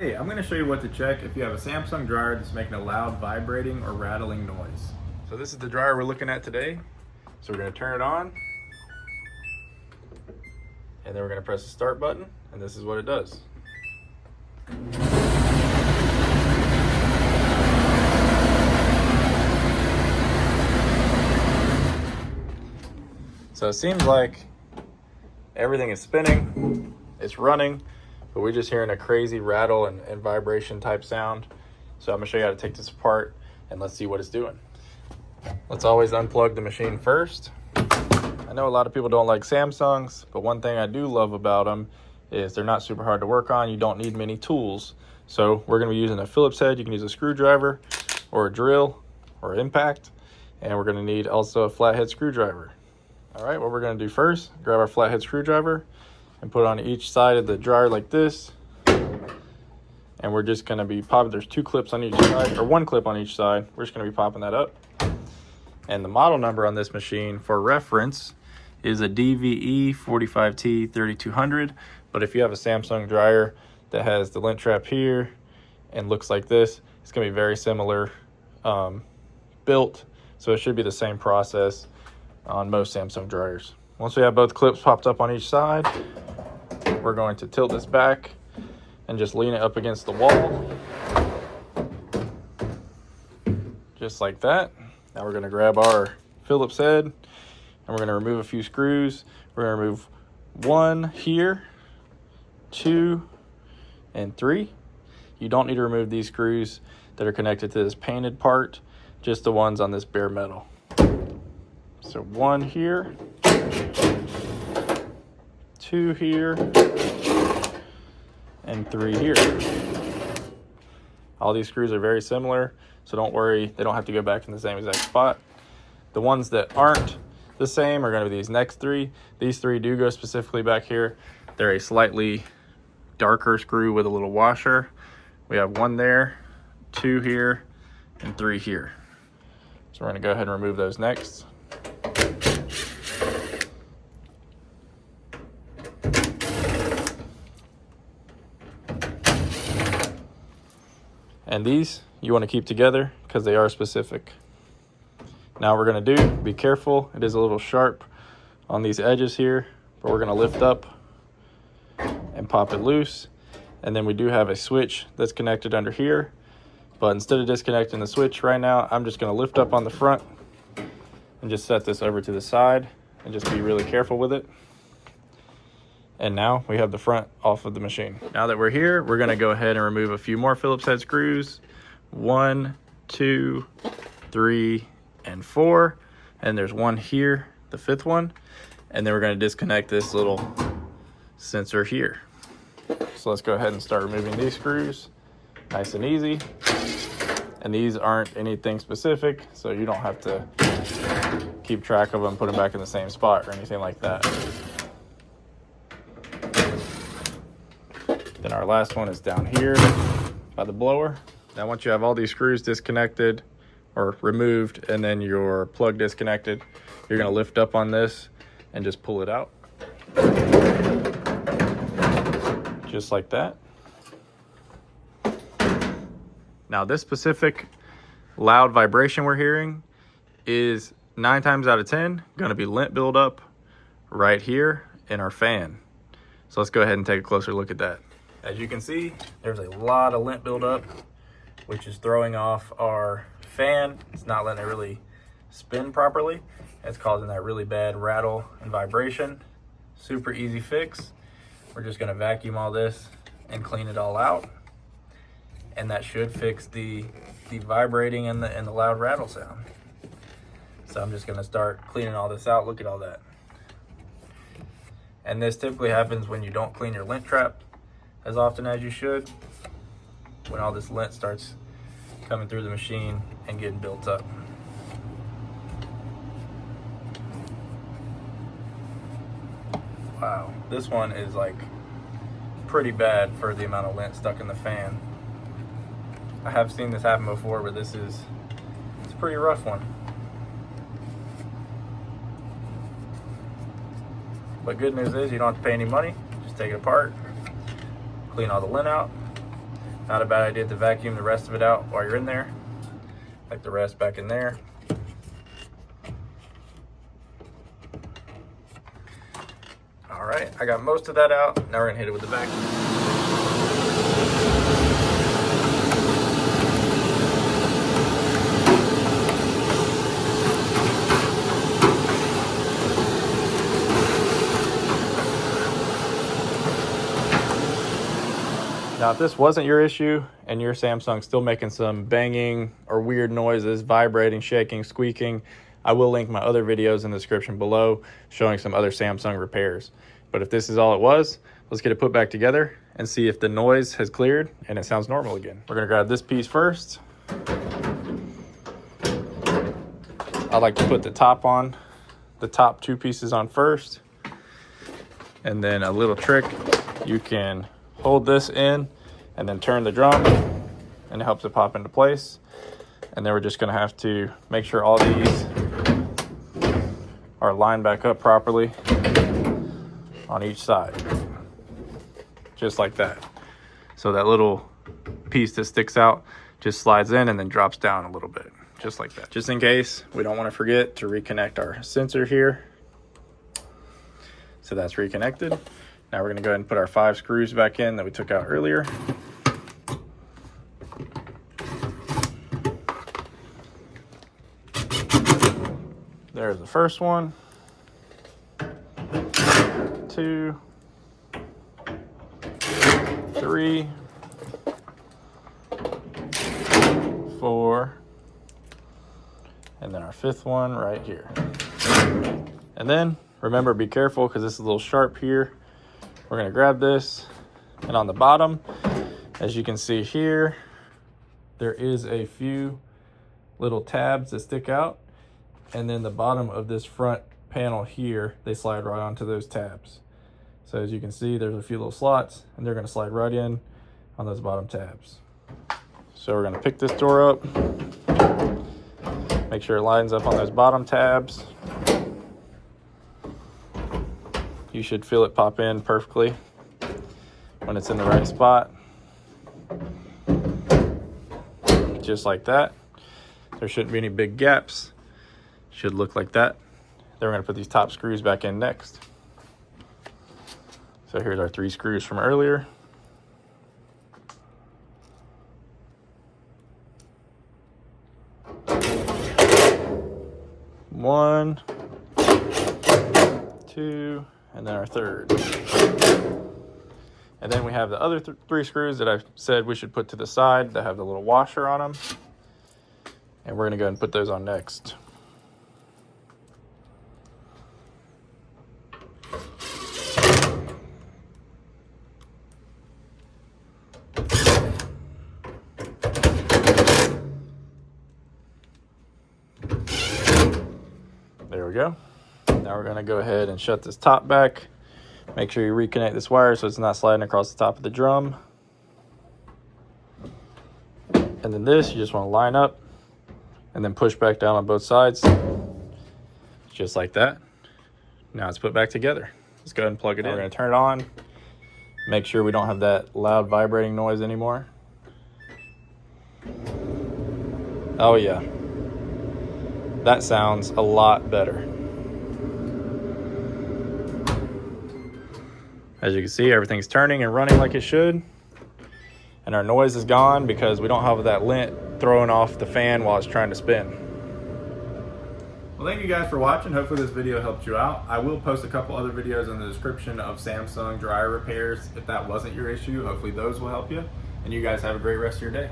Hey, I'm going to show you what to check if you have a Samsung dryer that's making a loud vibrating or rattling noise. So this is the dryer we're looking at today. So we're going to turn it on, and then we're going to press the start button, and this is what it does. So it seems like everything is spinning, it's running, but we're just hearing a crazy rattle and vibration type sound. So I'm gonna show you how to take this apart and let's see what it's doing. Let's always unplug the machine first. I know a lot of people don't like Samsungs, but one thing I do love about them is they're not super hard to work on. You don't need many tools. So we're gonna be using a Phillips head. You can use a screwdriver or a drill or impact. And we're gonna need also a flathead screwdriver. All right, what we're gonna do first, grab our flathead screwdriver and put it on each side of the dryer like this. And we're just gonna be popping, there's two clips on each side, or one clip on each side. We're just gonna be popping that up. And the model number on this machine for reference is a DVE 45T 3200. But if you have a Samsung dryer that has the lint trap here and looks like this, it's gonna be very similar built. So it should be the same process on most Samsung dryers. Once we have both clips popped up on each side, we're going to tilt this back and just lean it up against the wall. Just like that. Now we're gonna grab our Phillips head and we're gonna remove a few screws. We're gonna remove 1 here, 2, and 3. You don't need to remove these screws that are connected to this painted part, just the ones on this bare metal. So 1 here, 2 here, and 3 here. All these screws are very similar, so don't worry, they don't have to go back in the same exact spot. The ones that aren't the same are going to be these next 3. These 3 do go specifically back here. They're a slightly darker screw with a little washer. We have 1 there, 2 here, and 3 here. So we're going to go ahead and remove those next. And these you want to keep together because they are specific. Now we're going to do, be careful, it is a little sharp on these edges here, but we're going to lift up and pop it loose. And then we do have a switch that's connected under here, but instead of disconnecting the switch right now, I'm just going to lift up on the front and just set this over to the side and just be really careful with it. And now we have the front off of the machine. Now that we're here, we're gonna go ahead and remove a few more Phillips head screws. 1, 2, 3, and 4. And there's 1 here, the 5th one. And then we're gonna disconnect this little sensor here. So let's go ahead and start removing these screws. Nice and easy. And these aren't anything specific, so you don't have to keep track of them, put them back in the same spot or anything like that. Then our last one is down here by the blower. Now once you have all these screws disconnected or removed and then your plug disconnected, you're gonna lift up on this and just pull it out. Just like that. Now this specific loud vibration we're hearing is 9 times out of 10 gonna be lint buildup right here in our fan. So let's go ahead and take a closer look at that. As you can see, there's a lot of lint buildup, which is throwing off our fan. It's not letting it really spin properly. It's causing that really bad rattle and vibration. Super easy fix. We're just gonna vacuum all this and clean it all out. And that should fix the vibrating and the loud rattle sound. So I'm just gonna start cleaning all this out. Look at all that. And this typically happens when you don't clean your lint trap as often as you should, when all this lint starts coming through the machine and getting built up. Wow, this one is like pretty bad for the amount of lint stuck in the fan. I have seen this happen before, but it's a pretty rough one. But good news is you don't have to pay any money. Just take it apart, clean all the lint out, Not a bad idea to vacuum the rest of it out while you're in there. Like the rest back in there. All right, I got most of that out. Now we're gonna hit it with the vacuum. Now, if this wasn't your issue and your Samsung's still making some banging or weird noises, vibrating, shaking, squeaking, I will link my other videos in the description below showing some other Samsung repairs. But if this is all it was, let's get it put back together and see if the noise has cleared and it sounds normal again. We're gonna grab this piece first. I like to put the top two pieces on first. And then a little trick, you can hold this in and then turn the drum and it helps it pop into place. And then we're just gonna have to make sure all these are lined back up properly on each side. Just like that. So that little piece that sticks out just slides in and then drops down a little bit, just like that. Just in case, we don't wanna forget to reconnect our sensor here. So that's reconnected. Now we're gonna go ahead and put our 5 screws back in that we took out earlier. There's the first one, 2, 3, 4, and then our 5th one right here. And then remember, be careful because this is a little sharp here. We're gonna grab this, and on the bottom, as you can see here, there is a few little tabs that stick out, and then the bottom of this front panel here, they slide right onto those tabs. So as you can see, there's a few little slots, and they're gonna slide right in on those bottom tabs. So we're gonna pick this door up, make sure it lines up on those bottom tabs. You should feel it pop in perfectly when it's in the right spot. Just like that. There shouldn't be any big gaps. Should look like that. Then we're gonna put these top screws back in next. So here's our 3 screws from earlier. One, 2, and then our 3rd. And then we have the other 3 screws that I said we should put to the side that have the little washer on them. And we're gonna go ahead and put those on next. There we go. Now we're gonna go ahead and shut this top back. Make sure you reconnect this wire so it's not sliding across the top of the drum. And then this, you just wanna line up and then push back down on both sides. Just like that. Now it's put back together. Let's go ahead and plug it in. We're gonna turn it on. Make sure we don't have that loud vibrating noise anymore. Oh yeah. That sounds a lot better. As you can see, everything's turning and running like it should. And our noise is gone because we don't have that lint throwing off the fan while it's trying to spin. Well, thank you guys for watching. Hopefully this video helped you out. I will post a couple other videos in the description of Samsung dryer repairs if that wasn't your issue. Hopefully those will help you. And you guys have a great rest of your day.